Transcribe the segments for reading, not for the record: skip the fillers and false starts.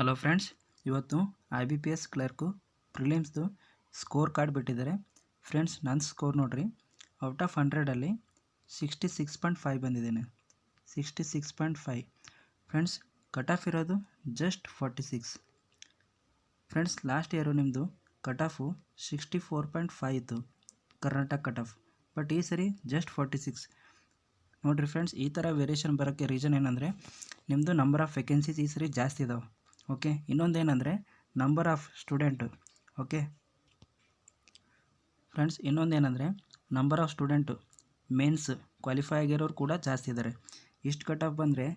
Hello friends, ಇವತ್ತು IBPS clerk ಪ್ರಿಲಿಮ್ಸ್ದು score card ಬಿಟ್ಟಿದ್ದಾರೆ. Friends, ನನ್ನ ಸ್ಕೋರ್ ನೋಡಿರಿ, ಔಟ್ ಆಫ್ 100ಅಲ್ಲಿ 66.5 ಬಂದಿದ್ದೇನೆ. 66.5. ಫ್ರೆಂಡ್ಸ್, ಕಟ್ ಆಫ್ ಇರೋದು ಜಸ್ಟ್ 46. ಫ್ರೆಂಡ್ಸ್, ಲಾಸ್ಟ್ ಇಯರು ನಿಮ್ಮದು ಕಟ್ ಆಫು 64.5 ಇತ್ತು, ಕರ್ನಾಟಕ ಕಟ್ ಆಫ್. ಬಟ್ ಈ ಸರಿ ಜಸ್ಟ್ 46. ನೋಡಿರಿ ಫ್ರೆಂಡ್ಸ್, ಈ ಥರ ವೇರಿಯೇಷನ್ ಬರೋಕ್ಕೆ ರೀಸನ್ ಏನಂದರೆ ನಿಮ್ಮದು ನಂಬರ್ ಆಫ್ ವೇಕೆನ್ಸೀಸ್ ಈ ಸರಿ ಜಾಸ್ತಿ ಇದಾವೆ. ಓಕೆ, ಇನ್ನೊಂದೇನೆಂದರೆ number of student. Okay friends, ಇನ್ನೊಂದೇನೆಂದರೆ number of student mains qualify ಆಗಿರೋರು ಕೂಡ ಜಾಸ್ತಿ ಇದ್ದಾರೆ. ಇಷ್ಟು ಕಟ್ ಆಫ್ ಬಂದರೆ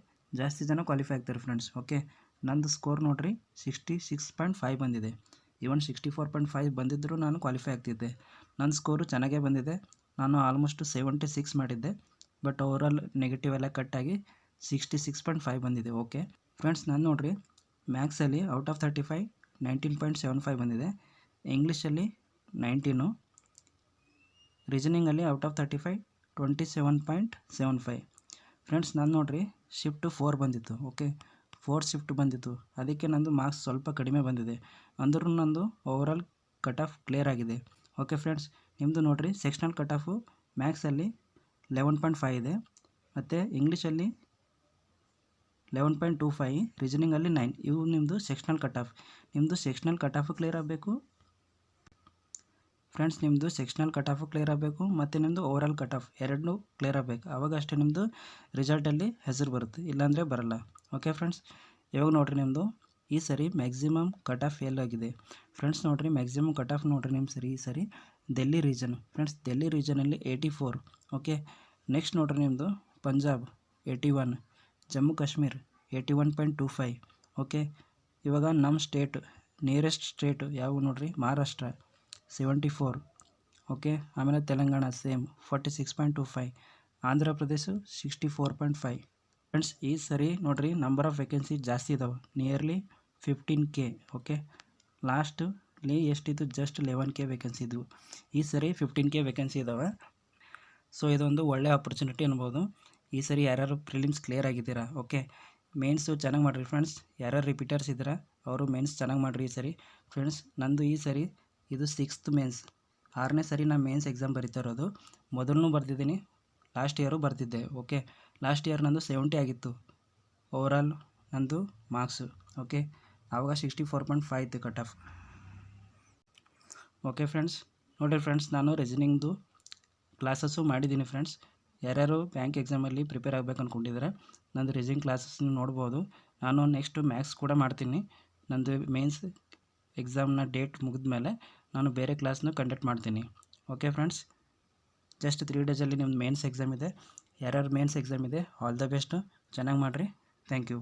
ಜಾಸ್ತಿ ಜನ ಕ್ವಾಲಿಫೈ ಆಗ್ತಾರೆ ಫ್ರೆಂಡ್ಸ್. ಓಕೆ, ನಂದು ಸ್ಕೋರ್ ನೋಡಿರಿ 66.5 ಬಂದಿದೆ. ಇವನ್ 64.5 ಬಂದಿದ್ದರೂ ನಾನು ಕ್ವಾಲಿಫೈ ಆಗ್ತಿದ್ದೆ. ನನ್ನ ಸ್ಕೋರು ಚೆನ್ನಾಗೇ ಬಂದಿದೆ. ನಾನು ಆಲ್ಮೋಸ್ಟ್ 76 ಮಾಡಿದ್ದೆ, ಬಟ್ ಓವರಾಲ್ ನೆಗೆಟಿವ್ ಎಲ್ಲ ಕಟ್ಟಾಗಿ 66.5 ಬಂದಿದೆ. ಓಕೆ ಫ್ರೆಂಡ್ಸ್, ನಾನು ನೋಡಿರಿ ಮ್ಯಾಥ್ಸಲ್ಲಿ ಔಟ್ ಆಫ್ 35 19.75 ಬಂದಿದೆ. ಇಂಗ್ಲೀಷಲ್ಲಿ 19, ರೀಸನಿಂಗಲ್ಲಿ ಔಟ್ ಆಫ್ 35 27.75. ಫ್ರೆಂಡ್ಸ್, ನಾನು ನೋಡಿರಿ ಶಿಫ್ಟು 4 ಬಂದಿತ್ತು. ಓಕೆ, 4 ಶಿಫ್ಟ್ ಬಂದಿತ್ತು, ಅದಕ್ಕೆ ನಂದು ಮಾರ್ಕ್ಸ್ ಸ್ವಲ್ಪ ಕಡಿಮೆ ಬಂದಿದೆ. ಅಂದ್ರೂ ನಂದು ಓವರಾಲ್ ಕಟ್ ಆಫ್ ಕ್ಲಿಯರ್ ಆಗಿದೆ. ಓಕೆ ಫ್ರೆಂಡ್ಸ್, ನಿಮ್ಮದು ನೋಡಿರಿ ಸೆಕ್ಷನಲ್ ಕಟ್ ಆಫು ಮ್ಯಾಥ್ಸಲ್ಲಿ 11.5 ಇದೆ, ಮತ್ತು ಇಂಗ್ಲೀಷಲ್ಲಿ 11.25, ರೀಸನಿಂಗಲ್ಲಿ 9. ಇವು ನಿಮ್ಮದು ಸೆಕ್ಷನಲ್ ಕಟ್ ಆಫ್. ನಿಮ್ಮದು ಸೆಕ್ಷನಲ್ ಕಟ್ ಆಫು ಕ್ಲಿಯರ್ ಆಗಬೇಕು ಫ್ರೆಂಡ್ಸ್. ನಿಮ್ಮದು ಸೆಕ್ಷನಲ್ ಕಟ್ ಆಫು ಕ್ಲಿಯರ್ ಆಗಬೇಕು, ಮತ್ತು ನಿಮ್ಮದು ಓವರಾಲ್ ಕಟ್ ಆಫ್ ಎರಡನ್ನೂ ಕ್ಲಿಯರ್ ಆಗಬೇಕು. ಆವಾಗ ಅಷ್ಟೇ ನಿಮ್ಮದು ರಿಸಲ್ಟಲ್ಲಿ ಹೆಸರು ಬರುತ್ತೆ, ಇಲ್ಲಾಂದರೆ ಬರಲ್ಲ. ಓಕೆ ಫ್ರೆಂಡ್ಸ್, ಇವಾಗ ನೋಡಿರಿ ನಿಮ್ಮದು ಈ ಸರಿ ಮ್ಯಾಕ್ಸಿಮಮ್ ಕಟ್ ಆಫ್ ಎಲ್ಲಾಗಿದೆ ಫ್ರೆಂಡ್ಸ್. ನೋಡಿರಿ ಮ್ಯಾಕ್ಸಿಮಮ್ ಕಟ್ ಆಫ್ ನೋಡಿರಿ ನಿಮ್ಮ ಈ ಸರಿ ಡೆಲ್ಲಿ ರೀಜನ್. ಫ್ರೆಂಡ್ಸ್, ಡೆಲ್ಲಿ ರೀಜನಲ್ಲಿ 84. ಓಕೆ, ನೆಕ್ಸ್ಟ್ ನೋಡಿರಿ ನಿಮ್ಮದು ಪಂಜಾಬ್ 81, ಜಮ್ಮು ಕಾಶ್ಮೀರ್ 81.25. ಓಕೆ, ಇವಾಗ ನಮ್ಮ ಸ್ಟೇಟ್ ನಿಯರೆಸ್ಟ್ ಸ್ಟೇಟು ಯಾವ ನೋಡಿರಿ ಮಹಾರಾಷ್ಟ್ರ 74. ಓಕೆ, ಆಮೇಲೆ ತೆಲಂಗಾಣ ಸೇಮ್ 46.25, ಆಂಧ್ರ ಪ್ರದೇಶ 64.5. ಫ್ರೆಂಡ್ಸ್, ಈ ಸರಿ ನೋಡಿರಿ ನಂಬರ್ ಆಫ್ ವೇಕೆನ್ಸಿ ಜಾಸ್ತಿ ಇದಾವೆ, ನಿಯರ್ಲಿ 15K. ಓಕೆ, ಲಾಸ್ಟಲ್ಲಿ ಎಷ್ಟಿತ್ತು ಜಸ್ಟ್ 11K ವೇಕೆನ್ಸಿ ಇದ್ವು. ಈ ಸರಿ 15K ವೇಕೆನ್ಸಿ ಇದ್ದಾವೆ. ಸೊ ಇದೊಂದು ಒಳ್ಳೆ ಆಪರ್ಚುನಿಟಿ ಅನ್ಬೋದು. ಈ ಸರಿ ಯಾರ್ಯಾರು ಪ್ರಿಲಿಮ್ಸ್ ಕ್ಲಿಯರ್ ಆಗಿದ್ದೀರಾ, ಓಕೆ, ಮೇನ್ಸು ಚೆನ್ನಾಗಿ ಮಾಡಿರಿ ಫ್ರೆಂಡ್ಸ್. ಯಾರ್ಯಾರು ರಿಪೀಟರ್ಸ್ ಇದ್ದೀರಾ ಅವರು ಮೇನ್ಸ್ ಚೆನ್ನಾಗಿ ಮಾಡಿರಿ ಈ ಸರಿ. ಫ್ರೆಂಡ್ಸ್, ನಂದು ಈ ಸರಿ ಇದು 6th ಮೇನ್ಸ್, 6ನೇ ಸರಿ ನಾನು ಮೇನ್ಸ್ ಎಕ್ಸಾಮ್ ಬರೀತಾ ಇರೋದು. ಮೊದಲೂ ಬರ್ತಿದ್ದೀನಿ, ಲಾಸ್ಟ್ ಇಯರು ಬರ್ತಿದ್ದೆ. ಓಕೆ, ಲಾಸ್ಟ್ ಇಯರ್ ನಂದು 70 ಆಗಿತ್ತು ಓವರಾಲ್ ನಂದು ಮಾರ್ಕ್ಸು. ಓಕೆ, ಆವಾಗ 64.5 ಇತ್ತು ಕಟ್ ಆಫ್. ಓಕೆ ಫ್ರೆಂಡ್ಸ್, ನೋಡಿರಿ ಫ್ರೆಂಡ್ಸ್, ನಾನು ರೀಸನಿಂಗ್ದು ಕ್ಲಾಸಸ್ಸು ಮಾಡಿದ್ದೀನಿ ಫ್ರೆಂಡ್ಸ್. ಯಾರ್ಯಾರು ಬ್ಯಾಂಕ್ ಎಕ್ಸಾಮಲ್ಲಿ ಪ್ರಿಪೇರ್ ಆಗಬೇಕು ಅಂದ್ಕೊಂಡಿದ್ದಾರೆ ನಂದು ರೀಸನಿಂಗ್ ಕ್ಲಾಸಸ್ನ ನೋಡ್ಬೋದು. ನಾನು ನೆಕ್ಸ್ಟು ಮ್ಯಾಥ್ಸ್ ಕೂಡ ಮಾಡ್ತೀನಿ. ನಂದು ಮೇನ್ಸ್ ಎಕ್ಸಾಮ್ನ ಡೇಟ್ ಮುಗಿದ ಮೇಲೆ ನಾನು ಬೇರೆ ಕ್ಲಾಸ್ನ ಕಂಡಕ್ಟ್ ಮಾಡ್ತೀನಿ. ಓಕೆ ಫ್ರೆಂಡ್ಸ್, ಜಸ್ಟ್ 3 ಡೇಸಲ್ಲಿ ನಿಮ್ಮದು ಮೇನ್ಸ್ ಎಕ್ಸಾಮ್ ಇದೆ. ಯಾರ್ಯಾರು ಮೇನ್ಸ್ ಎಕ್ಸಾಮ್ ಇದೆ ಆಲ್ ದ ಬೆಸ್ಟ್, ಚೆನ್ನಾಗಿ ಮಾಡಿರಿ. Thank you.